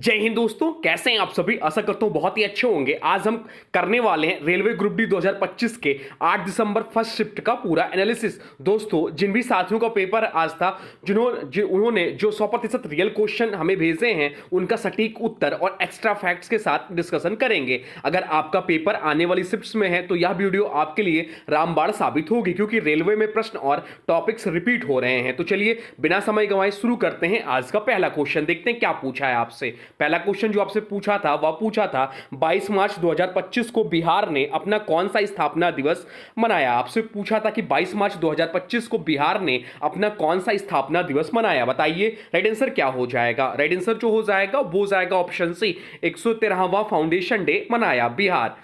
जय हिंद दोस्तों, कैसे हैं आप सभी। आशा करता हूं बहुत ही अच्छे होंगे। आज हम करने वाले हैं रेलवे ग्रुप डी 2025 के 8 दिसंबर फर्स्ट शिफ्ट का पूरा एनालिसिस। दोस्तों, जिन भी साथियों का पेपर आज था, उन्होंने जो 100% रियल क्वेश्चन हमें भेजे हैं, उनका सटीक उत्तर और एक्स्ट्रा फैक्ट्स के साथ डिस्कशन करेंगे। अगर आपका पेपर आने वाली शिफ्ट्स में है तो यह वीडियो आपके लिए रामबाण साबित होगी, क्योंकि रेलवे में प्रश्न और टॉपिक्स रिपीट हो रहे हैं। तो चलिए बिना समय गंवाए शुरू करते हैं। आज का पहला क्वेश्चन देखते हैं क्या पूछा है आपसे। पहला क्वेश्चन जो आपसे पूछा था वह पूछा था 22 मार्च 2025 को बिहार ने अपना कौन सा स्थापना दिवस मनाया। आपसे पूछा था कि 22 मार्च 2025 को बिहार ने अपना कौन सा स्थापना दिवस मनाया। बताइए राइट आंसर क्या हो जाएगा। राइट आंसर जो हो जाएगा वो जाएगा ऑप्शन सी, 113वां फाउंडेशन डे मनाया बिहार।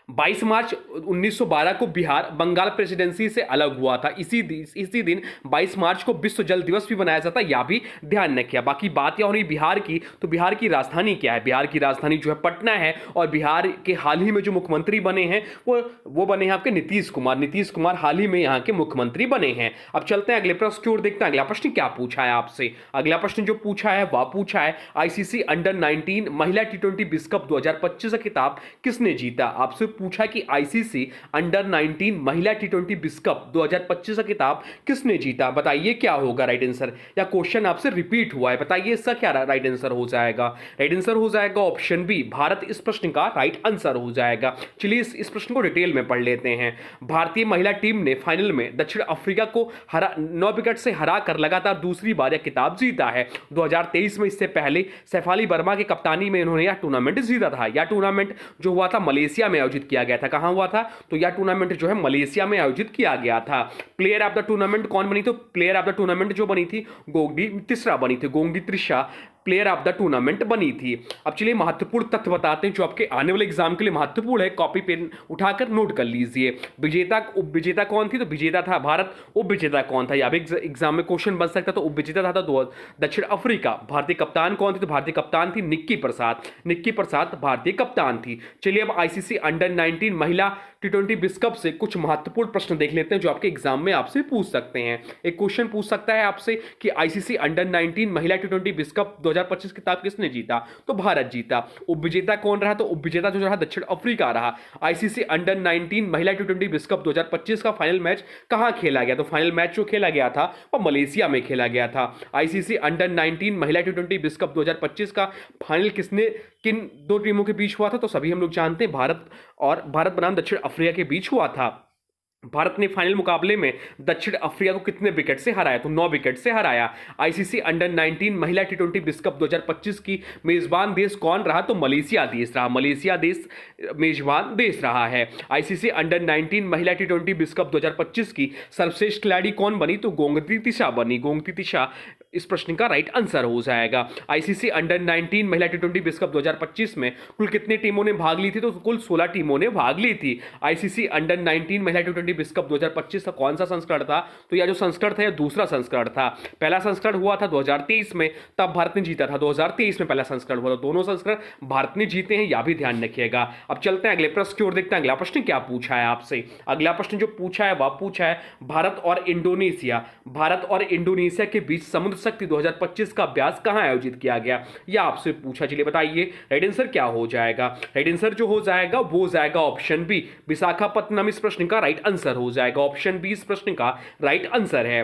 22 मार्च 1912 को बिहार बंगाल प्रेसिडेंसी से अलग हुआ था। इसी दिन 22 मार्च को विश्व जल दिवस भी मनाया जाता है, यह भी ध्यान रखिए। बाकी बात यह हो रही बिहार की, तो बिहार की राजधानी क्या है। बिहार की राजधानी जो है पटना है, और बिहार के हाल ही में जो मुख्यमंत्री बने हैं वो बने हैं आपके नीतीश कुमार। नीतीश कुमार हाल ही में यहाँ के मुख्यमंत्री बने हैं। अब चलते हैं अगले प्रश्न की ओर, देखते हैं अगला प्रश्न क्या पूछा है आपसे। अगला प्रश्न जो पूछा है वह पूछा है आईसीसी अंडर 19 महिला टी20 विश्व कप 2025 का खिताब किसने जीता। आपसे पूछा कि आईसीसी अंडर 19 महिला टी20 विश्व कप 2025 का खिताब किसने जीता। बताइए क्या होगा राइट आंसर, या क्वेश्चन आपसे रिपीट हुआ है। बताइए इसका क्या राइट आंसर हो जाएगा। राइट आंसर हो जाएगा ऑप्शन बी, भारत इस प्रश्न का राइट आंसर हो जाएगा। चलिए इस प्रश्न को डिटेल में पढ़ लेते हैं। भारतीय महिला टीम ने फाइनल में दक्षिण अफ्रीका को 9 विकेट से हराकर लगातार दूसरी बार यह खिताब जीता है। 2023 में इससे पहले शेफाली वर्मा की कप्तानी में इन्होंने यह टूर्नामेंट जीता था। यह टूर्नामेंट जो हुआ था मलेशिया में आयोजित किया गया था। कहां हुआ था, तो यह टूर्नामेंट जो है मलेशिया में आयोजित किया गया था। प्लेयर ऑफ द टूर्नामेंट कौन बनी, तो प्लेयर ऑफ द टूर्नामेंट जो बनी थी गोंगडी तिस्रा बनी थी। Gongadi Trisha player of the tournament बनी थी। अब चलिए महत्वपूर्ण तथ्य बताते हैं जो आपके आने वाले एग्जाम के लिए महत्वपूर्ण है। कॉपी पेन उठाकर नोट कर लीजिए। विजेता उप विजेता कौन थी, तो विजेता था भारत। उप विजेता कौन था, या भी एग्जाम में क्वेश्चन बन सकता, तो उप विजेता था दक्षिण अफ्रीका। भारतीय कप्तान कौन थी, तो भारतीय कप्तान थी निक्की प्रसाद। निक्की प्रसाद भारतीय कप्तान थी। चलिए अब आईसीसी अंडर 19 महिला टी20 विश्व कप से कुछ महत्वपूर्ण प्रश्न देख लेते हैं जो आपके एग्जाम में आपसे पूछ सकते हैं। एक क्वेश्चन पूछ सकता है आपसे कि आईसीसी अंडर 19 महिला टी20 विश्व कप 2025 खिताब किसने जीता, तो भारत जीता। उपविजेता कौन रहा, तो उपविजेता जो रहा दक्षिण अफ्रीका रहा। आईसीसी अंडर 19 महिला टी20 विश्व कप 2025 का फाइनल मैच कहां खेला गया, तो फाइनल मैच जो खेला गया था वह मलेशिया में खेला गया था। आईसीसी अंडर 19 महिला टी20 विश्व कप 2025 का फाइनल किन दो टीमों के बीच हुआ था, तो सभी हम लोग जानते हैं भारत बनाम दक्षिण अफ्रीका के बीच हुआ था। भारत ने फाइनल मुकाबले में दक्षिण अफ्रीका को कितने विकेट से हराया, तो 9 विकेट से हराया। आईसीसी अंडर 19 महिला टी20 विश्व कप 2025 की मेजबान देश कौन रहा, तो मलेशिया देश रहा। मलेशिया देश मेजबान देश रहा है। आईसीसी अंडर 19 महिला टी20 विश्व कप 2025 की सर्वश्रेष्ठ खिलाड़ी कौन बनी, तो गोंगती तिशा बनी। गोंगती तिशा इस प्रश्न का राइट आंसर हो जाएगा। आईसीसी अंडर 19 महिला टी20 विश्व कप 2025 में कुल कितने टीमों ने भाग ली थी, तो कुल 16 टीमों ने भाग ली थी। आईसीसी अंडर 19 महिला टी20 विश्व कप 2025 का कौन सा संस्करण था, तो यह जो संस्करण था यह दूसरा संस्करण था। पहला संस्करण हुआ था 2023 में, तब भारत ने जीता था। 2023 में पहला संस्करण हुआ था। दोनों संस्करण भारत ने जीते हैं, यह भी ध्यान रखिएगा। अब चलते हैं अगले प्रश्न की ओर, देखते हैं अगला प्रश्न क्या पूछा है आपसे। अगला प्रश्न जो पूछा है वह पूछा है भारत और इंडोनेशिया के बीच समुद्र शक्ति 2025 का अभ्यास कहां आयोजित किया गया, यह आपसे पूछा। चलिए बताइए राइट आंसर क्या हो जाएगा। राइट आंसर जो हो जाएगा वो जाएगा ऑप्शन बी, विशाखापत्तनम इस प्रश्न का राइट आंसर हो जाएगा। ऑप्शन बी इस प्रश्न का राइट आंसर है।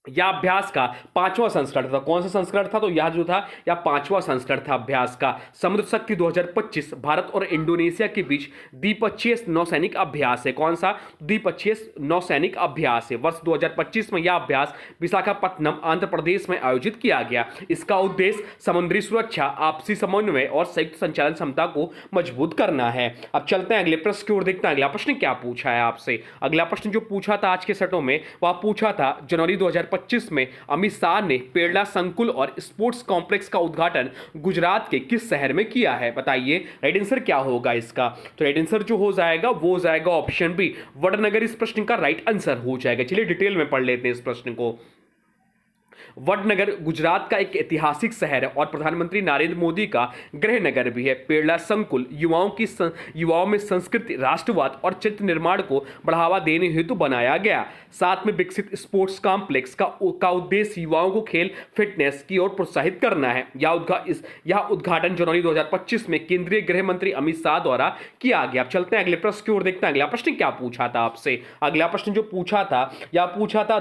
यह अभ्यास का 5वां संस्करण था। कौन सा संस्करण था, तो यह जो था यह 5वां संस्करण था अभ्यास का। समुद्र शक्ति 2025 भारत और इंडोनेशिया के बीच द्विपक्षीय नौसैनिक अभ्यास है। कौन सा, द्विपक्षीय नौसैनिक अभ्यास है। वर्ष 2025 में यह अभ्यास विशाखापत्तनम आंध्र प्रदेश में आयोजित किया गया। इसका उद्देश्य समुद्री सुरक्षा, आपसी समन्वय और संयुक्त संचालन क्षमता को मजबूत करना है। अब चलते हैं अगले प्रश्न की ओर, देखते हैं अगला प्रश्न क्या पूछा है आपसे। अगला प्रश्न जो पूछा था आज के सेटों में वह पूछा था जनवरी 2025 में अमित शाह ने पेड़ला संकुल और स्पोर्ट्स कॉम्प्लेक्स का उद्घाटन गुजरात के किस शहर में किया है। बताइए राइट आंसर क्या होगा इसका। तो राइट आंसर जो हो जाएगा वो जाएगा ऑप्शन बी, वडनगर इस प्रश्न का राइट आंसर हो जाएगा। चलिए डिटेल में पढ़ लेते हैं इस प्रश्न को। वडनगर गुजरात का एक ऐतिहासिक शहर है और प्रधानमंत्री नरेंद्र मोदी का गृह नगर भी है। पेरला संकुल युवाओं में संस्कृति, राष्ट्रवाद और चरित्र निर्माण को बढ़ावा देने हेतु बनाया गया। साथ में विकसित स्पोर्ट्स कॉम्प्लेक्स का उद्देश्य युवाओं को खेल फिटनेस की ओर प्रोत्साहित करना है। यह उद्घाटन जनवरी 2025 में केंद्रीय गृह मंत्री अमित शाह द्वारा किया गया। अब चलते हैं अगले प्रश्न की ओर, देखते हैं अगला प्रश्न क्या पूछा था आपसे। अगला प्रश्न जो पूछा था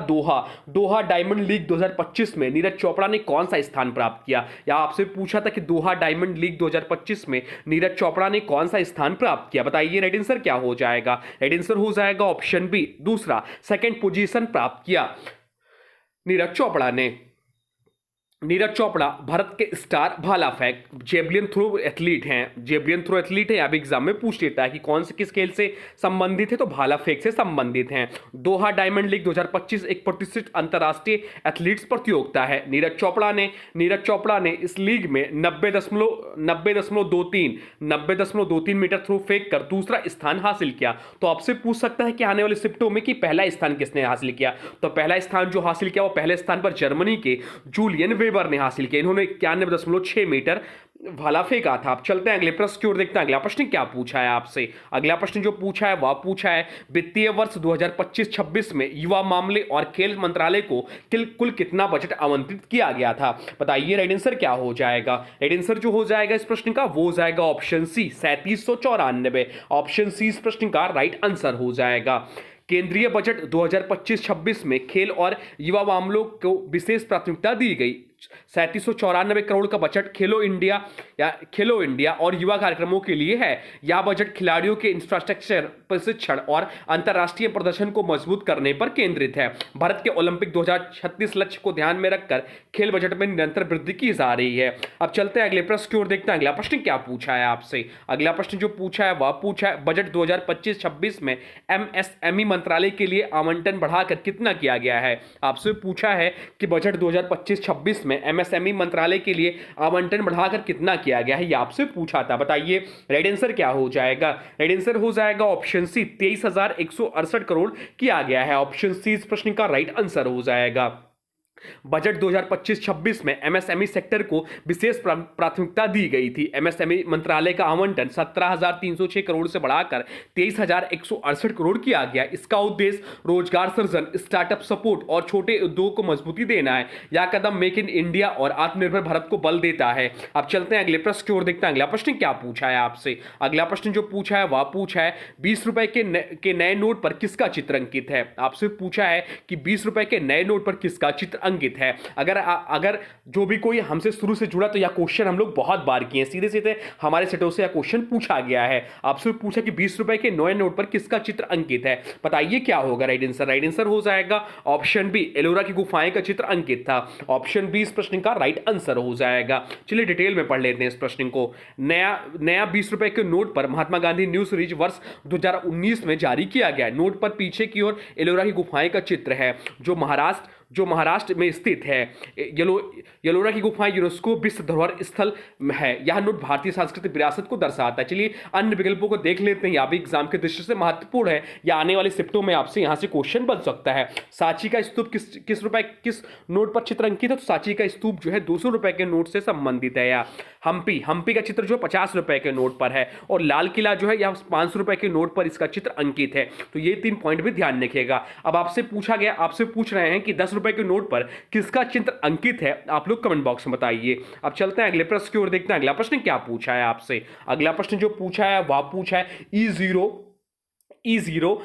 दोहा डायमंड लीग 2025 में नीरज चोपड़ा ने कौन सा स्थान प्राप्त किया। या आपसे पूछा था कि दोहा डायमंड लीग 2025 में नीरज चोपड़ा ने कौन सा स्थान प्राप्त किया। बताइए राइट आंसर क्या हो जाएगा। राइट आंसर हो जाएगा ऑप्शन बी, दूसरा, सेकंड पोजीशन प्राप्त किया नीरज चोपड़ा ने। नीरज चोपड़ा भारत के स्टार भाला फेंक जेवलिन थ्रो एथलीट हैं। अब एग्जाम में पूछ लेता है कि कौन से किस खेल से संबंधित है, तो भाला फेंक से संबंधित हैं। दोहा डायमंड लीग 2025 एक प्रतिष्ठित अंतर्राष्ट्रीय एथलीट्स प्रतियोगिता है। नीरज चोपड़ा ने इस लीग में 90.23 मीटर थ्रो फेंक कर दूसरा स्थान हासिल किया। तो आपसे पूछ सकता है कि आने वाले शिफ्टों में कि पहला स्थान किसने हासिल किया। तो पहला स्थान जो हासिल किया वो पहले स्थान पर जर्मनी के जूलियन वेबर ने हासिल किया। इन्होंने 91.6 मीटर भाला फेंका था। अब चलते हैं अगले प्रश्न की ओर, देखते हैं अगला प्रश्न क्या पूछा है आपसे। अगला प्रश्न जो पूछा है वह पूछा है वित्तीय वर्ष 2025-26 में युवा मामले और खेल मंत्रालय को कुल कितना बजट आवंटित किया गया था। बताइए राइट आंसर क्या हो जाएगा। राइट आंसर जो हो जाएगा इस प्रश्न का वो हो जाएगा ऑप्शन सी, 3794। ऑप्शन सी इस प्रश्न का राइट आंसर हो जाएगा। केंद्रीय बजट 2025-26 में खेल और युवा मामलों को विशेष प्राथमिकता दी गई। 3794 करोड़ का बजट खेलो इंडिया और युवा कार्यक्रमों के लिए है। यह बजट खिलाड़ियों के इंफ्रास्ट्रक्चर, प्रशिक्षण और अंतर्राष्ट्रीय प्रदर्शन को मजबूत करने पर केंद्रित है। भारत के ओलंपिक 2036 लक्ष्य को ध्यान में रखकर खेल बजट में निरंतर वृद्धि की जा रही है। अब चलते हैं अगले प्रश्न की ओर, देखते हैं अगला प्रश्न क्या पूछा है आपसे। अगला प्रश्न जो पूछा है वह पूछा है बजट 2025-26 में एमएसएमई मंत्रालय के लिए आवंटन बढ़ाकर कितना किया गया है। आपसे पूछा है कि बजट 2025-26 में एमएसएमई मंत्रालय के लिए आवंटन बढ़ाकर कितना किया गया है, यह आपसे पूछा था। बताइए राइट आंसर क्या हो जाएगा। राइट आंसर हो जाएगा ऑप्शन सी, 23,168 करोड़ किया गया है। ऑप्शन सी इस प्रश्न का राइट आंसर हो जाएगा। बजट 2025-26 में एमएसएमई सेक्टर को विशेष प्राथमिकता दी गई थी। एमएसएमई मंत्रालय का आवंटन 17,306 करोड़ से बढ़ाकर 23,168 करोड़ किया गया। इसका उद्देश्य रोजगार सृजन, स्टार्टअप सपोर्ट और छोटे उद्योग को मजबूती देना है। यह कदम मेक इन इंडिया और आत्मनिर्भर भारत को बल देता है। अब चलते हैं अगले प्रश्न की ओर, देखते हैं अगला प्रश्न क्या पूछा है आपसे। अगला प्रश्न जो पूछा है वह पूछा है 20 रुपए के नए नोट पर किसका चित्र अंकित है। आपसे पूछा है कि 20 रुपए के नए नोट पर किसका चित्र अंकित है। अगर जो भी कोई हमसे शुरू से जुड़ा तो यह क्वेश्चन हम लोग बहुत बार किए, सीधे सीधे हमारे सेटों से यह क्वेश्चन पूछा गया है। आपसे पूछा कि 20 रुपए के नए नोट पर किसका चित्र अंकित है। बताइए क्या होगा राइट आंसर। राइट आंसर हो जाएगा ऑप्शन बी, एलोरा की गुफाएं का चित्र अंकित था। ऑप्शन बी इस प्रश्न का राइट आंसर हो जाएगा। चलिए डिटेल में पढ़ लेते हैं इस प्रश्न को। नया 20 रुपए के नोट पर महात्मा गांधी न्यू सीरीज वर्ष 2019 में जारी किया गया। नोट पर पीछे की ओर एलोरा की गुफाएं का चित्र है जो महाराष्ट्र में स्थित है। येलोरा की गुफाएं यूनेस्को विश्व धरोहर स्थल है। यह नोट भारतीय सांस्कृतिक विरासत को दर्शाता है। चलिए अन्य विकल्पों को देख लेते हैं, यह भी एग्जाम के दृष्टि से महत्वपूर्ण है। या आने वाले शिफ्टों में आपसे यहां से क्वेश्चन बन सकता है। सांची का स्तूप किस नोट पर चित्र अंकित है। तो सांची का स्तूप जो है 200 रुपए के नोट से संबंधित है। या हम्पी का चित्र जो 50 रुपए के नोट पर है। और लाल किला जो है यह 500 रुपए के नोट पर इसका चित्र अंकित है। तो ये 3 पॉइंट भी ध्यान रखिएगा। अब आपसे पूछ रहे हैं कि 10 रुपए के नोट पर किसका चित्र अंकित है। आप लोग कमेंट बॉक्स में बताइए। अब चलते हैं अगले प्रश्न की ओर, देखते हैं अगला प्रश्न क्या पूछा है आपसे। अगला प्रश्न जो पूछा है वह पूछा है E0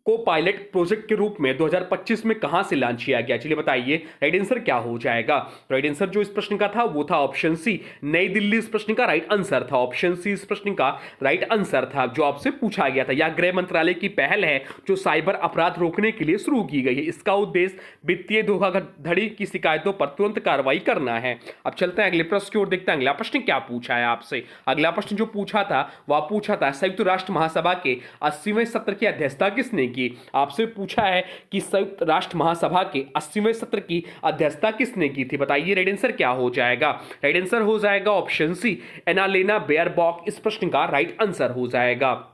को पायलट प्रोजेक्ट के रूप में 2025 में कहां से लॉन्च किया गया। चलिए बताइए राइट आंसर क्या हो जाएगा। राइट आंसर जो इस प्रश्न का था वो था ऑप्शन सी, नई दिल्ली इस प्रश्न का राइट आंसर था। ऑप्शन सी इस प्रश्न का राइट आंसर था जो आपसे पूछा गया था। यह गृह मंत्रालय की पहल है जो साइबर अपराध रोकने के लिए शुरू की गई है। इसका उद्देश्य वित्तीय धोखाधड़ी की शिकायतों पर तुरंत कार्रवाई करना है। अब चलते हैं अगले प्रश्न की ओर, देखते हैं अगला प्रश्न क्या पूछा है आपसे। अगला प्रश्न जो पूछा था वह पूछा था संयुक्त राष्ट्र महासभा के 80वें सत्र की अध्यक्षता किसने की। आपसे पूछा है कि संयुक्त राष्ट्र महासभा के 80वें सत्र की अध्यक्षता किसने की थी। बताइए राइट आंसर क्या हो जाएगा। राइट आंसर हो जाएगा ऑप्शन सी, एनालेना बेयरबॉक इस प्रश्न का राइट आंसर हो जाएगा।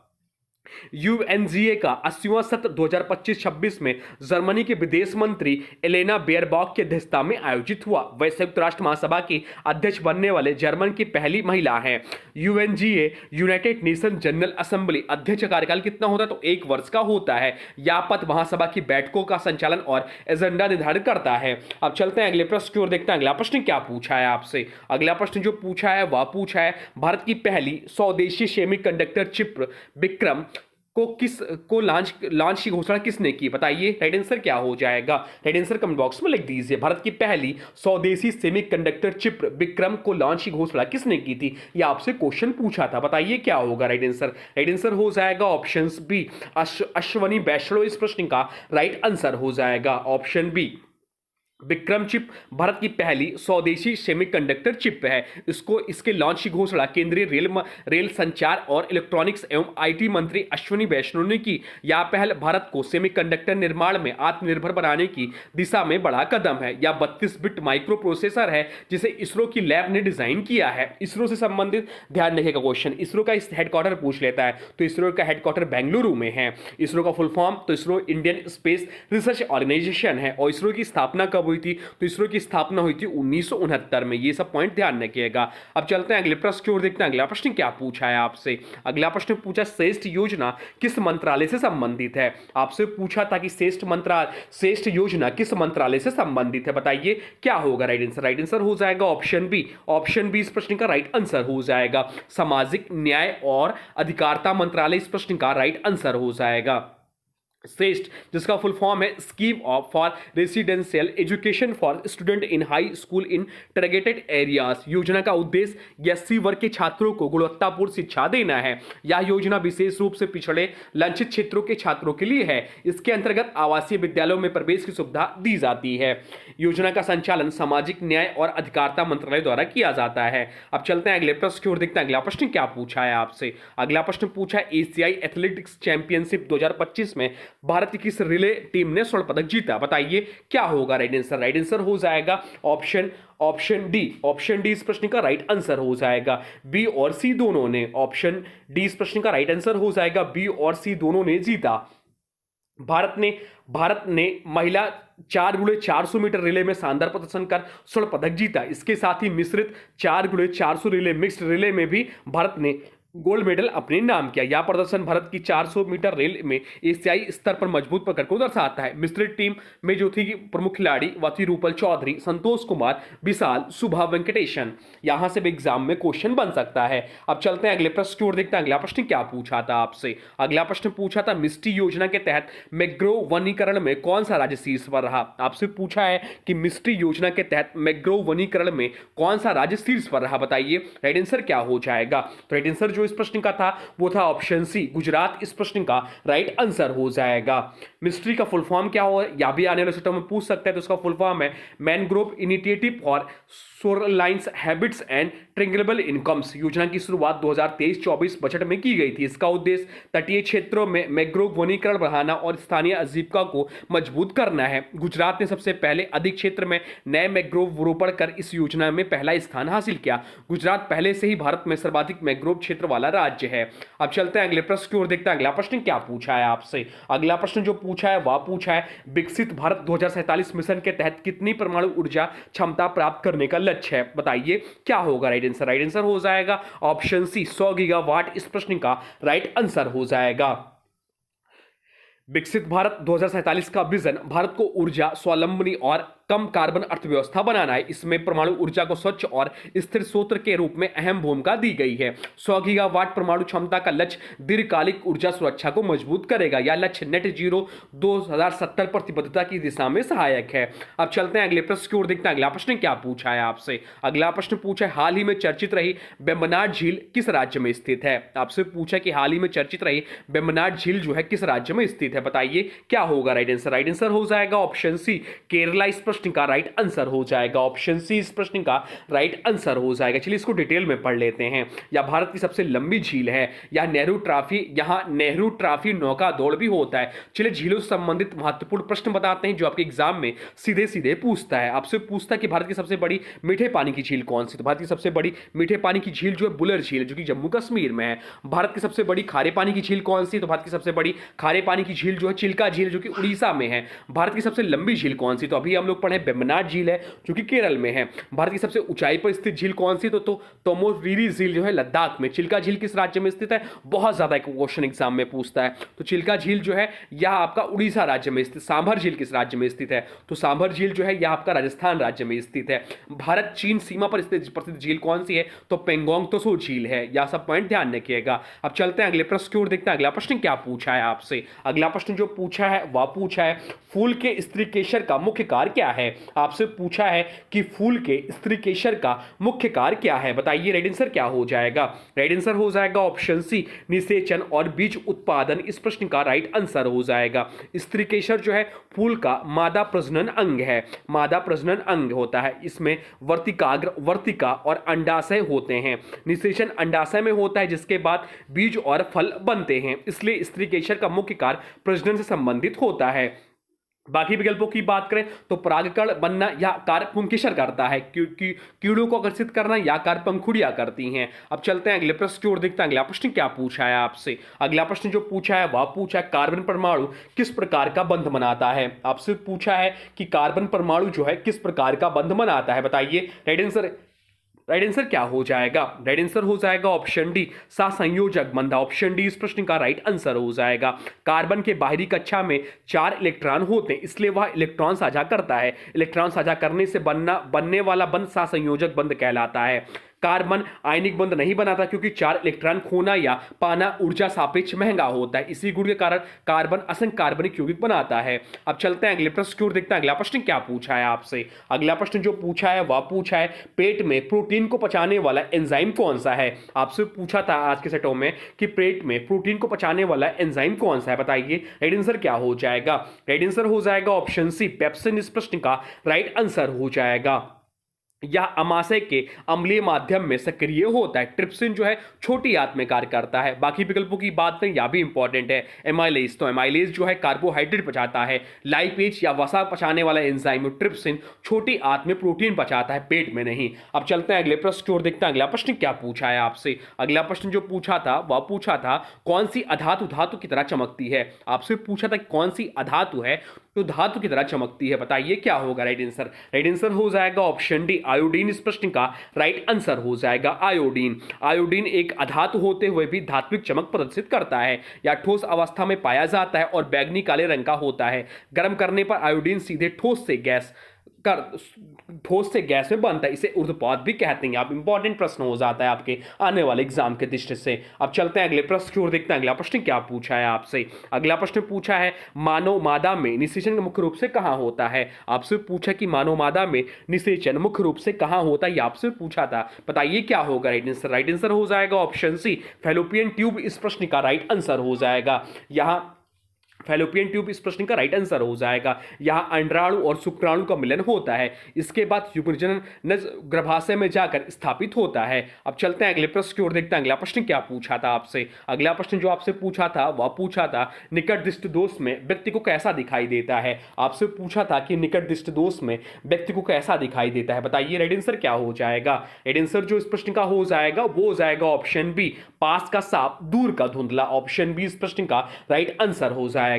यूएनजीए का 80वां सत्र 2025-26 में जर्मनी के विदेश मंत्री एलेना बेयरबॉक की अध्यक्षता में आयोजित हुआ। वह संयुक्त राष्ट्र महासभा की अध्यक्ष बनने वाले जर्मन की पहली महिला हैं। UNGA United nation general assembly अध्यक्ष का कार्यकाल कितना होता है? तो 1 वर्ष का होता है। यह पद महासभा की बैठकों का संचालन और एजेंडा निर्धारित करता है। अब चलते हैं अगले प्रश्न की ओर, देखते हैं अगला प्रश्न क्या पूछा है आपसे। अगला प्रश्न जो पूछा है वह पूछा है भारत की पहली स्वदेशी सेमीकंडक्टर चिप विक्रम को लॉन्च की घोषणा किसने की? बताइए राइट आंसर क्या हो जाएगा। राइट आंसर कमेंट बॉक्स में लिख दीजिए। भारत की पहली स्वदेशी सेमीकंडक्टर चिप विक्रम को लॉन्च की घोषणा किसने की थी? यह आपसे क्वेश्चन पूछा था। बताइए क्या होगा राइट आंसर। राइट आंसर हो जाएगा ऑप्शन बी, अश्वनी वैष्णव इस प्रश्न का राइट आंसर हो जाएगा option B. Vikram chip Bharat की पहली स्वदेशी सेमीकंडक्टर चिप है। इसके लॉन्च की घोषणा केंद्रीय रेल संचार और इलेक्ट्रॉनिक्स एवं आईटी मंत्री अश्विनी वैष्णव ने की। यह पहल भारत को सेमीकंडक्टर निर्माण में आत्मनिर्भर बनाने की दिशा में बड़ा कदम है। यह 32 बिट माइक्रो प्रोसेसर है जिसे इसरो की लैब ने डिजाइन किया है। इसरो से संबंधित ध्यान रखिएगा क्वेश्चन, इसरो का हेडक्वार्टर पूछ लेता है तो इसरो का हेडक्वार्टर बेंगलुरु में है। इसरो का फुल फॉर्म तो ISRO Indian Space Research Organisation है। और इसरो की स्थापना कब हुई थी? तो इसरो की स्थापना हुई थी 1969 में। ये सब पॉइंट ध्यान रखिएगा। अब चलते हैं अगले प्रश्न की ओर, देखते हैं अगला प्रश्न क्या पूछा है आपसे। अगला प्रश्न पूछा श्रेष्ठ योजना किस मंत्रालय से संबंधित है? आपसे पूछा था कि श्रेष्ठ योजना किस मंत्रालय से संबंधित है। बताइए क्या होगा राइट आंसर। राइट आंसर हो जाएगा ऑप्शन बी। ऑप्शन बी इस प्रश्न का राइट आंसर हो जाएगा। सामाजिक न्याय और अधिकारिता मंत्रालय इस प्रश्न का राइट आंसर हो जाएगा। श्रेष्ठ जिसका फुल फॉर्म है scheme for residential education for student in high school in targeted areas. योजना का उद्देश्य एससी वर्ग के छात्रों को गुणवत्तापूर्ण शिक्षा देना है। यह योजना विशेष रूप से पिछड़े लक्षित क्षेत्रों के छात्रों के लिए है। इसके अंतर्गत आवासीय विद्यालयों में प्रवेश की सुविधा दी जाती है। योजना का संचालन सामाजिक न्याय और अधिकारिता मंत्रालय द्वारा किया जाता है। अब चलते हैं अगले प्रश्न की ओर, देखते हैं अगला प्रश्न क्या पूछा है आपसे। अगला प्रश्न पूछा है एशियाई एथलेटिक्स चैंपियनशिप 2025 में भारत की किस रिले टीम ने स्वर्ण पदक जीता? बताइए क्या होगा राइट आंसर। राइट आंसर हो जाएगा ऑप्शन डी। ऑप्शन डी इस प्रश्न का राइट आंसर हो जाएगा। बी और सी दोनों ने, ऑप्शन डी इस प्रश्न का राइट आंसर हो जाएगा। बी और सी दोनों ने जीता। भारत ने महिला 4x400 मीटर रिले में शानदार प्रदर्शन कर स्वर्ण पदक जीता। इसके साथ ही मिश्रित 4x400 रिले मिक्स्ड रिले में भी भारत ने गोल्ड मेडल अपने नाम किया। यह प्रदर्शन भारत की 400 मीटर रेल में एशियाई स्तर पर मजबूत पकड़ को दर्शाता है। मिश्रित टीम में जो थी प्रमुख खिलाड़ी वह थी रूपल चौधरी, संतोष कुमार, विशाल, शुभा वेंकटेशन। यहां से भी एग्जाम में क्वेश्चन बन सकता है। अब चलते हैं अगले प्रश्न की ओर, देखते हैं अगला प्रश्न क्या पूछा था आपसे। अगला प्रश्न पूछा था मिस्टी योजना के तहत मैग्रो वनीकरण में कौन सा राज्य शीर्ष पर रहा? आपसे पूछा है कि मिस्टी योजना के तहत मैग्रो वनीकरण में कौन सा राज्य शीर्ष पर रहा? बताइए राइट आंसर क्या हो जाएगा। तो राइट आंसर इस प्रश्न का था वो था ऑप्शन सी, गुजरात इस प्रश्न का राइट आंसर हो जाएगा। मिस्ट्री का फुल फॉर्म क्या हो, या भी आने वाले सेटों में पूछ सकते हैं, तो उसका फुल फॉर्म है mangrove initiative for shorelines habits and tangible incomes. योजना की शुरुआत 2023-24 बजट में की गई थी। इसका उद्देश्य तटीय क्षेत्रों में मैग्रोव वनीकरण बढ़ाना और स्थानीय आजीविका को मजबूत करना है। गुजरात ने सबसे पहले अधिक क्षेत्र में नए मैग्रोव रोपण कर इस योजना में पहला स्थान हासिल किया। गुजरात पहले से ही भारत में सर्वाधिक मैग्रोव क्षेत्र वाला राज्य है। अब चलते हैं अगले प्रश्न की ओर, देखते हैं अगला प्रश्न क्या पूछा है आपसे। अगला प्रश्न जो पूछा है वह पूछा है विकसित भारत 2047 मिशन के तहत कितनी परमाणु ऊर्जा क्षमता प्राप्त करने का लक्ष्य है? बताइए क्या होगा राइट आंसर। राइट आंसर हो जाएगा ऑप्शन सी, 100 गीगावाट इस प्रश्न का राइट आंसर हो जाएगा। विकसित भारत 2047 का विजन भारत को ऊर्जा स्वावलंबनी और कम कार्बन अर्थव्यवस्था बनाना है। इसमें परमाणु ऊर्जा को स्वच्छ और स्थिर स्रोत के रूप में अहम भूमिका दी गई है। 100 गीगावाट परमाणु क्षमता का लक्ष्य दीर्घकालिक ऊर्जा सुरक्षा को मजबूत करेगा। यह लक्ष्य नेट जीरो 2070 प्रतिबद्धता की दिशा में सहायक है। अब चलते हैं अगले प्रश्न की ओर, देखते हैं अगला प्रश्न क्या पूछा है आपसे। अगला प्रश्न पूछा है हाल ही में चर्चित रही वेम्बनाड झील किस राज्य में स्थित है? आपसे पूछा कि हाल ही में चर्चित रही वेम्बनाड झील जो है किस राज्य में स्थित है? बताइए क्या होगा राइट आंसर। राइट आंसर हो जाएगा ऑप्शन सी, केरला इस प्रश्न प्रश्न का राइट आंसर हो जाएगा। ऑप्शन सी इस प्रश्न का राइट आंसर हो जाएगा। चलिए इसको डिटेल में पढ़ लेते हैं। या भारत की सबसे लंबी झील है, या नेहरू ट्रॉफी नौका दौड़ भी होता है। चलिए झीलों से संबंधित महत्वपूर्ण प्रश्न बताते हैं जो आपके एग्जाम में सीधे सीधे पूछता है। आपसे पूछता है कि भारत की सबसे बड़ी मीठे पानी की झील कौन सी। तो भारत की सबसे बड़ी मीठे पानी की झील जो है बुलर झील, जो कि जम्मू कश्मीर में है। भारत की सबसे बड़ी खारे पानी की झील कौन सी। तो भारत की सबसे बड़ी खारे पानी की झील जो है चिल्का झील, जो कि उड़ीसा में है। भारत की सबसे लंबी झील कौन सी। तो अभी हम लोग पढ़े वेम्बनाड झील है, जो कि केरल में है। भारत की सबसे ऊंचाई पर स्थित झील कौन सी। तो तोमोरीरी झील जो है लद्दाख में। चिल्का झील किस राज्य में स्थित है, बहुत ज्यादा क्वेश्चन एग्जाम में पूछता है। तो चिल्का झील जो है यह आपका उड़ीसा राज्य में स्थित। सांभर झील किस राज्य में स्थित है। तो सांभर झील जो है यह आपका राजस्थान राज्य में स्थित है। भारत चीन सीमा पर स्थित प्रसिद्ध झील कौन सी है। तो पेंगोंग त्सो झील है। यह सब पॉइंट ध्यान रखिएगा। अब चलते हैं अगले प्रश्न की ओर, देखते हैं अगला प्रश्न क्या पूछा है आपसे। अगला प्रश्न जो पूछा है वह पूछा है फूल के स्त्रीकेसर का मुख्य कार्य क्या है। आपसे पूछा है कि फूल के स्त्रीकेसर का मुख्य कार्य क्या है, बताइए राइट आंसर क्या हो जाएगा। राइट आंसर हो जाएगा ऑप्शन सी निषेचन और बीज उत्पादन। इस प्रश्न का राइट आंसर हो जाएगा। स्त्रीकेसर जो है फूल का मादा प्रजनन अंग है। मादा प्रजनन अंग होता है। इसमें वर्तिकाग्र, वर्तिका और अंडाशय होते हैं। निषेचन अंडाशय में होता है, जिसके बाद बीज और फल बनते हैं। इसलिए स्त्रीकेसर का मुख्य कार्य प्रजनन से संबंधित होता है। बाकी विकल्पों की बात करें तो परागकण बनना या कार्य पुंकेसर करता है, क्योंकि कीड़ों को आकर्षित करना या कार्य पंखुड़ियां करती हैं। अब चलते हैं अगले प्रश्न की ओर, देखते हैं अगला प्रश्न क्या पूछा है आपसे। अगला प्रश्न जो पूछा है वह पूछा है कार्बन परमाणु किस प्रकार का बंध बनाता है। आपसे पूछा है कि कार्बन परमाणु जो है किस प्रकार का बंध बनाता है, बताइए राइट आंसर क्या हो जाएगा। राइट आंसर हो जाएगा ऑप्शन डी सहसंयोजक बंध। ऑप्शन डी इस प्रश्न का राइट आंसर हो जाएगा। कार्बन के बाहरी कक्षा में 4 इलेक्ट्रॉन होते हैं, इसलिए वह इलेक्ट्रॉन साझा करता है। इलेक्ट्रॉन साझा करने से बनने वाला बंध सहसंयोजक बंध कहलाता है। कार्बन आयनिक बंध नहीं बनाता, क्योंकि 4 इलेक्ट्रॉन खोना या पाना ऊर्जा सापेक्ष महंगा होता है। इसी गुण के कारण कार्बन असंख्य कार्बनिक यौगिक बनाता है। अब चलते हैं अगले प्रश्न की ओर, देखते हैं अगला प्रश्न क्या पूछा है आपसे। अगला प्रश्न जो पूछा है वह पूछा है पेट में प्रोटीन को पचाने वाला एंजाइम कौन सा है। आपसे पूछा था आज के सेटों में कि पेट में प्रोटीन को पचाने वाला एंजाइम कौन सा है, बताइए राइट आंसर क्या हो जाएगा। राइट आंसर हो जाएगा ऑप्शन सी पेप्सिन। इस प्रश्न का राइट आंसर हो जाएगा। यह अमाशय के अम्लीय माध्यम में सक्रिय होता है। ट्रिप्सिन जो है छोटी आंत में कार्य करता है। बाकी विकल्पों की बात करें, यह भी इंपॉर्टेंट है। एमाइलेज, तो एमाइलेज जो है कार्बोहाइड्रेट पचाता है। लाइपेज या वसा पचाने वाला एंजाइम ट्रिप्सिन छोटी आंत में प्रोटीन पचाता है, पेट में नहीं। अब चलते हैं अगले प्रश्न की ओर, देखते हैं अगला प्रश्न क्या पूछा है आपसे। अगला प्रश्न जो पूछा था वह पूछा था कौन सी अधातु धातु की तरह चमकती है। आपसे पूछा था कौन सी अधातु है तो धातु की तरह चमकती है, बताइए क्या होगा राइट आंसर। राइट आंसर हो जाएगा ऑप्शन डी आयोडीन। इस प्रश्न का राइट आंसर हो जाएगा आयोडीन। आयोडीन एक अधातु होते हुए भी धात्विक चमक प्रदर्शित करता है, या ठोस अवस्था में पाया जाता है और बैंगनी काले रंग का होता है। गर्म करने पर आयोडीन सीधे ठोस से गैस में बनता है। इसे ऊर्ध्वपात भी कहते हैं। आप इंपॉर्टेंट प्रश्न हो जाता है आपके आने वाले एग्जाम के दृष्टि से। अब चलते हैं अगले प्रश्न की ओर, देखते हैं अगला प्रश्न क्या पूछा है आपसे। अगला प्रश्न पूछा है मानव मादा में निषेचन मुख्य रूप से कहां होता है। आपसे पूछा कि मानव मादा में निषेचन मुख्य रूप से कहां होता है, आपसे पूछा था, बताइए क्या होगा राइट आंसर। राइट आंसर हो जाएगा ऑप्शन सी फैलोपियन ट्यूब। इस प्रश्न का राइट आंसर हो जाएगा। यहां फैलोपियन ट्यूब इस प्रश्न का राइट आंसर हो जाएगा। यहां अंडाणु और शुक्राणु का मिलन होता है। इसके बाद युग्मजनन गर्भाशय में जाकर स्थापित होता है। अब चलते हैं अगले प्रश्न की ओर, देखते हैं अगला प्रश्न क्या पूछा था आपसे। अगला प्रश्न जो आपसे पूछा था वह पूछा था निकट दृष्टि दोष में व्यक्ति को कैसा दिखाई देता है। आपसे पूछा था कि निकट दृष्टि दोष में व्यक्ति को कैसा दिखाई देता है, बताइए राइट आंसर क्या हो जाएगा। राइट आंसर जो इस प्रश्न का हो जाएगा वो हो जाएगा ऑप्शन बी पास का साफ दूर का धुंधला। ऑप्शन बी इस प्रश्न का राइट आंसर हो जाएगा।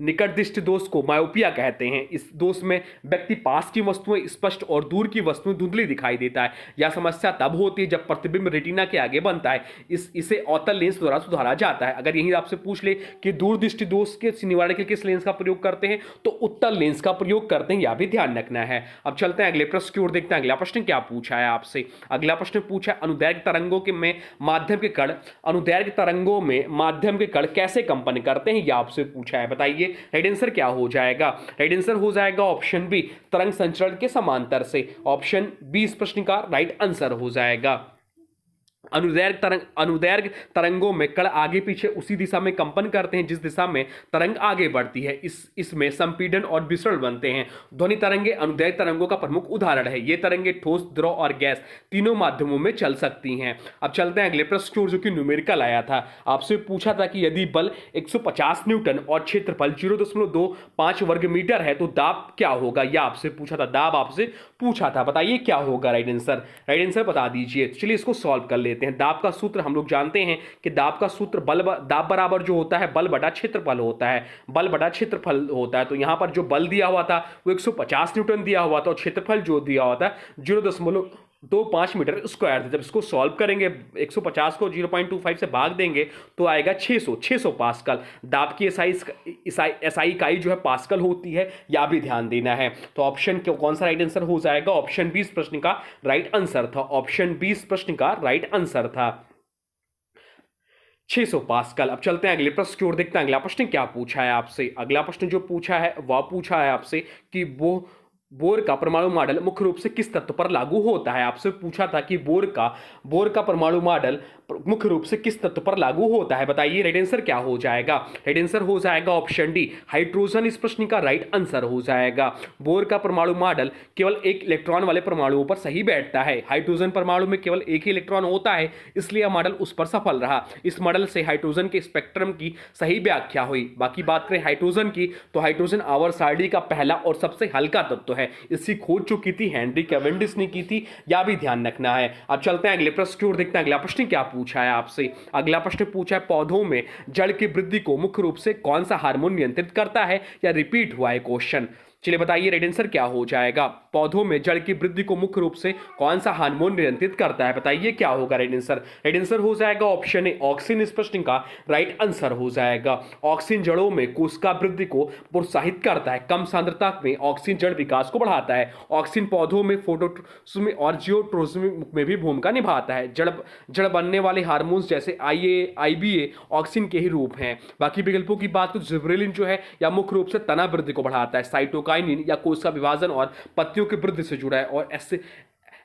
निकट दृष्टि दोष को मायोपिया कहते हैं। इस दोष में व्यक्ति पास की वस्तुएं स्पष्ट और दूर की वस्तुएं धुंधली दिखाई देता है। यह समस्या तब होती है जब प्रतिबिंब रेटिना के आगे बनता है। इसे अवतल लेंस द्वारा सुधारा जाता है। अगर यही आपसे पूछ ले कि दूर दृष्टि दोष के निवारण के किस लेंस का प्रयोग करते हैं तो उत्तल लेंस का प्रयोग करते हैं, यह भी ध्यान रखना है। अब चलते हैं अगले प्रश्न की ओर, देखते हैं अगला प्रश्न क्या पूछा है आपसे। अगला प्रश्न पूछा है अनुदैर्घ्य तरंगों के में माध्यम के कण अनुदैर्घ्य तरंगों में माध्यम के कण कैसे कंपन करते हैं, यह आपसे पूछा है, बताइए राइट आंसर क्या हो जाएगा। राइट आंसर हो जाएगा ऑप्शन बी तरंग संचरण के समांतर से। ऑप्शन बी इस प्रश्न का राइट आंसर हो जाएगा। अनुदैर्घ्य तरंगों में कण आगे पीछे उसी दिशा में कंपन करते हैं जिस दिशा में तरंग आगे बढ़ती है। इसमें संपीड़न और विसरण बनते हैं। ध्वनि तरंगे अनुदैर्घ्य तरंगों का प्रमुख उदाहरण है। ये तरंगे ठोस, द्रव और गैस तीनों माध्यमों में चल सकती हैं। अब चलते हैं अगले प्रश्न की ओर, जो कि न्यूमेरिकल आया था। आपसे पूछा था कि यदि बल 150 न्यूटन और क्षेत्रफल 0.25 वर्ग मीटर है तो दाब क्या होगा। यह आपसे पूछा था, दाब आपसे पूछा था। बताइए क्या होगा राइट आंसर बता दीजिए। चलिए इसको सॉल्व कर लेते हैं। दाब का सूत्र हम लोग जानते हैं कि दाब का सूत्र दाब बराबर जो होता है बल बटा क्षेत्रफल होता है। बल बटा क्षेत्रफल होता है। तो यहां पर जो बल दिया हुआ था वो 150 न्यूटन दिया हुआ था और क्षेत्रफल जो दिया हुआ था 0.25 मीटर स्क्वायर था। जब इसको सॉल्व करेंगे 150 को 0.25 से भाग देंगे तो आएगा 600 पास्कल। दाब की एसआई इकाई जो है पास्कल होती है, यह भी ध्यान देना है। तो ऑप्शन कौन सा राइट आंसर हो जाएगा। ऑप्शन 20 प्रश्न का राइट आंसर था। ऑप्शन 20 प्रश्न का राइट आंसर था 600 पास्कल। अब चलते हैं अगले प्रश्न की ओर, देखते हैं अगला प्रश्न क्या पूछा है आपसे। अगला प्रश्न जो पूछा है वह पूछा है आपसे कि बोर का परमाणु मॉडल मुख्य रूप से किस तत्व पर लागू होता है। आपसे पूछा था कि बोर का परमाणु मॉडल मुख्य रूप से किस तत्व पर लागू होता है। बताइए राइट आंसर क्या हो जाएगा। राइट आंसर हो जाएगा ऑप्शन डी, हाइड्रोजन। इस प्रश्न का राइट आंसर हो जाएगा। बोर का परमाणु मॉडल केवल एक इलेक्ट्रॉन वाले परमाणुओं पर सही बैठता है। हाइड्रोजन परमाणु में केवल एक ही इलेक्ट्रॉन होता है, इसलिए यह मॉडल उस पर सफल रहा। इस मॉडल से हाइड्रोजन के स्पेक्ट्रम की सही व्याख्या हुई। बाकी बात करें हाइड्रोजन की, तो हाइड्रोजन आवर्त सारणी का पहला और सबसे हल्का तत्व है। इसकी खोज जो की थी हेनरी कैवेंडिश ने की थी, यह भी ध्यान रखना है। अब चलते हैं अगले प्रश्न की ओर, देखते हैं अगला प्रश्न क्या पूछा है आपसे। अगला प्रश्न पूछा है पौधों में जड़ की वृद्धि को मुख्य रूप से कौन सा हार्मोन नियंत्रित करता है। या रिपीट हुआ है क्वेश्चन। चलिए बताइए राइट आंसर क्या हो जाएगा। पौधों में जड़ की वृद्धि को मुख्य रूप से कौन सा हार्मोन नियंत्रित करता है। बताइए क्या होगा राइट आंसर। राइट आंसर हो जाएगा ऑप्शन ए, ऑक्सिन। इस प्रश्न का राइट आंसर हो जाएगा। ऑक्सिन जड़ों में कोशिका वृद्धि को प्रोत्साहित करता है। कम सांद्रता में ऑक्सिन जड़ विकास को बढ़ाता है। ऑक्सिन पौधों में फोटोसिस और जियोट्रोसिस में भी भूमिका निभाता है। जड़ बनने वाले हार्मोन्स जैसे IBA ऑक्सिन के ही रूप हैं। बाकी विकल्पों की बात तो जिब्रेलिन जो है या मुख्य रूप से तना वृद्धि को बढ़ाता है। साइटोकाइनिन या कोशिका विभाजन और पत्तियों की वृद्धि से जुड़ा है। और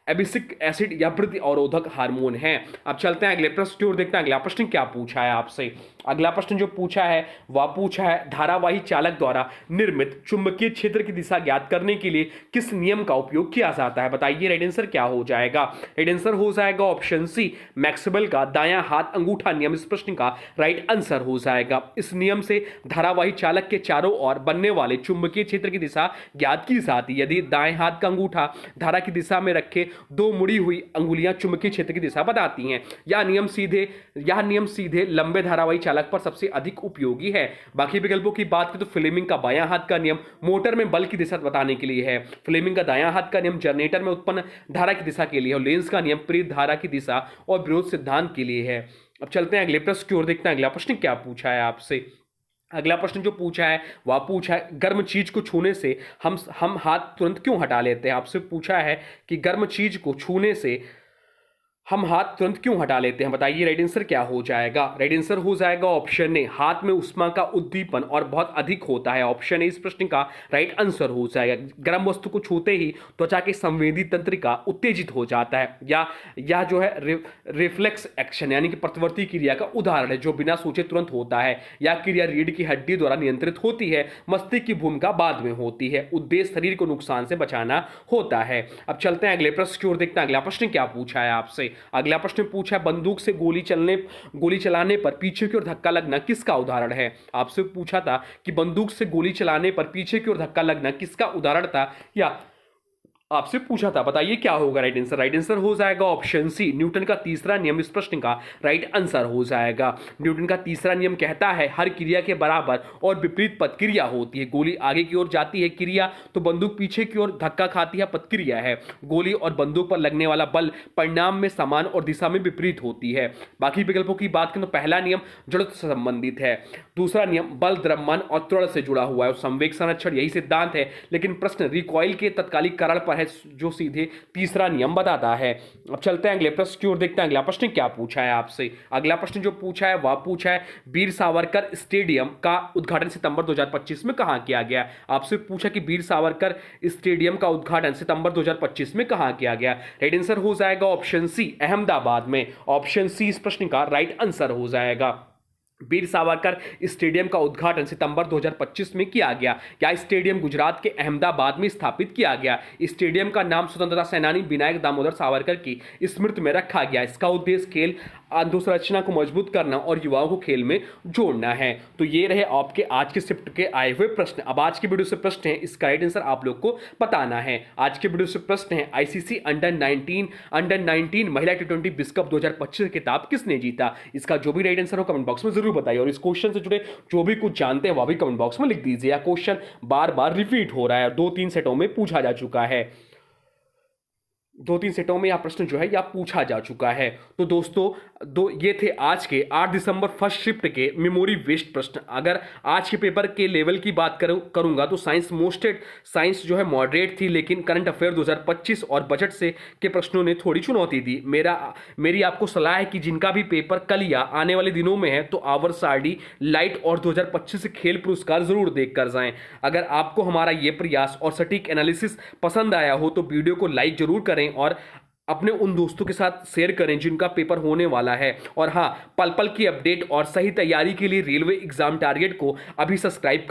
एबिसिक एसिड या वृद्धि अवरोधक हार्मोन है। अब चलते हैं अगले प्रश्न की ओर, देखते हैं अगला प्रश्न क्या पूछा है आपसे। अगला प्रश्न जो पूछा है वह पूछा है धारावाही चालक द्वारा निर्मित चुंबकीय क्षेत्र की दिशा ज्ञात करने के लिए किस नियम का उपयोग किया जाता है। बताइए राइट आंसर क्या हो जाएगा। राइट आंसर हो जाएगा ऑप्शन सी, मैक्सवेल का दायां हाथ अंगूठा नियम। इस प्रश्न का राइट आंसर हो जाएगा। इस नियम से धारावाही चालक के चारों ओर बनने वाले चुंबकीय क्षेत्र की दिशा ज्ञात की जाती है। यदि दाएं हाथ का अंगूठा धारा की दिशा में रखे दो मुड़ी हुई अंगुलियां चुंबकीय क्षेत्र की दिशा बताती हैं। यह नियम सीधे लंबे धारावाही चालक पर सबसे अधिक उपयोगी है। बाकी विकल्पों की बात करें तो फ्लेमिंग का बायां हाथ का नियम मोटर में बल की दिशा बताने के लिए है। फ्लेमिंग का दायां हाथ का नियम जनरेटर में उत्पन्न धारा की दिशा के लिए, और लेंस का नियम प्रेरित धारा की दिशा और विरोध सिद्धांत के लिए है। अब चलते हैं अगले प्रश्न की ओर, देखते हैं अगला प्रश्न क्या पूछा है आपसे। अगला प्रश्न जो पूछा है वह पूछा है गर्म चीज को छूने से हम हाथ तुरंत क्यों हटा लेते हैं। आपसे पूछा है कि गर्म चीज को छूने से हम हाथ तुरंत क्यों हटा लेते हैं। बताइए राइट आंसर क्या हो जाएगा। राइट आंसर हो जाएगा ऑप्शन ए, हाथ में उष्मा का उद्दीपन और बहुत अधिक होता है। ऑप्शन ए इस प्रश्न का राइट आंसर हो जाएगा। गर्म वस्तु को छूते ही त्वचा के संवेदी तंत्रिका उत्तेजित हो जाता है। या जो है रिफ्लेक्स एक्शन यानी कि प्रतिवर्ती क्रिया का उदाहरण है जो बिना सोचे तुरंत होता है। यह क्रिया रीढ़ की हड्डी द्वारा नियंत्रित होती है। मस्तिष्क की भूमिका बाद में होती है। उद्देश्य शरीर को नुकसान से बचाना होता है। अब चलते हैं अगले प्रश्न की ओर, देखते हैं अगला प्रश्न क्या पूछा है आपसे। अगला प्रश्न पूछा है बंदूक से गोली चलाने पर पीछे की ओर धक्का लगना किसका उदाहरण है। आपसे पूछा था कि बंदूक से गोली चलाने पर पीछे की ओर धक्का लगना किसका उदाहरण था, या आपसे पूछा था। बताइए क्या होगा राइट आंसर। राइट आंसर हो जाएगा ऑप्शन सी, न्यूटन का तीसरा नियम। इस प्रश्न का राइट आंसर हो जाएगा। न्यूटन का तीसरा नियम कहता है हर क्रिया के बराबर और विपरीत प्रतिक्रिया होती है। गोली आगे की ओर जाती है क्रिया, तो बंदूक पीछे की ओर धक्का खाती है प्रतिक्रिया है। गोली और बंदूक पर लगने वाला बल परिणाम में समान और दिशा में विपरीत होती है। बाकी विकल्पों की बात करें तो पहला नियम जड़त्व से संबंधित है। दूसरा नियम बल, द्रव्यमान और त्वरण से जुड़ा हुआ है। संवेग संरक्षण यही सिद्धांत है, लेकिन प्रश्न रिकॉइल के तत्कालिक कारण पर है जो सीधे तीसरा नियम बताता है। अब चलते हैं अगले प्रश्न की ओर, देखते हैं अगला प्रश्न क्या पूछा है आपसे। अगला प्रश्न जो पूछा है वह पूछा है वीर सावरकर स्टेडियम का उद्घाटन सितंबर 2025 में कहां किया गया। आपसे पूछा कि वीर सावरकर स्टेडियम का उद्घाटन सितंबर 2025 में कहां किया गया। राइट आंसर हो जाएगा ऑप्शन सी, अहमदाबाद में। ऑप्शन सी इस प्रश्न का राइट आंसर हो जाएगा। वीर सावरकर स्टेडियम का उद्घाटन सितंबर 2025 में किया गया। यह स्टेडियम गुजरात के अहमदाबाद में स्थापित किया गया। स्टेडियम का नाम स्वतंत्रता सेनानी विनायक दामोदर सावरकर की स्मृति में रखा गया। इसका उद्देश्य खेल अधोसंरचना को मजबूत करना और युवाओं को खेल में जोड़ना है। तो ये रहे आपके आज के शिफ्ट के आए हुए प्रश्न। अब आज के वीडियो से प्रश्न है, इसका राइट आंसर आप लोग को बताना है। आज के वीडियो से प्रश्न है आईसीसी अंडर 19 महिला टी20 विश्व कप 2025 खिताब किसने जीता। इसका जो भी राइट आंसर हो कमेंट बॉक्स में जरूर बताइए, और इस क्वेश्चन से जुड़े जो भी कुछ जानते हैं वह भी कमेंट बॉक्स में लिख दीजिए। क्वेश्चन बार बार रिपीट हो रहा है, 2-3 सेटों में पूछा जा चुका है, 2-3 सेटों में यह प्रश्न जो है यह पूछा जा चुका है। तो दोस्तों ये थे आज के 8 दिसंबर फर्स्ट शिफ्ट के मेमोरी वेस्ट प्रश्न। अगर आज के पेपर के लेवल की बात करूंगा तो साइंस जो है मॉडरेट थी, लेकिन करंट अफेयर 2025 और बजट से के प्रश्नों ने थोड़ी चुनौती दी। मेरी आपको सलाह है कि जिनका भी पेपर कल या आने वाले दिनों में है तो आवर्स आरडी लाइट और 2025 खेल पुरस्कार जरूर देख कर जाएं। अगर आपको हमारा ये प्रयास और सटीक एनालिसिस पसंद आया हो तो वीडियो को लाइक जरूर करें और अपने उन दोस्तों के साथ शेयर करें जिनका पेपर होने वाला है। और हाँ, पल पल की अपडेट और सही तैयारी के लिए रेलवे एग्जाम टारगेट को अभी सब्सक्राइब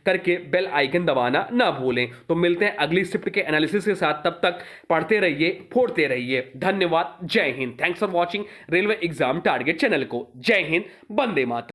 करके बेल आइकन दबाना ना भूलें। तो मिलते हैं अगली शिफ्ट के एनालिसिस के साथ, तब तक पढ़ते रहिए, फोड़ते रहिए। धन्यवाद, जय Hind. Thanks for watching railway exam target channel को। जय हिंद, वंदे मातरम।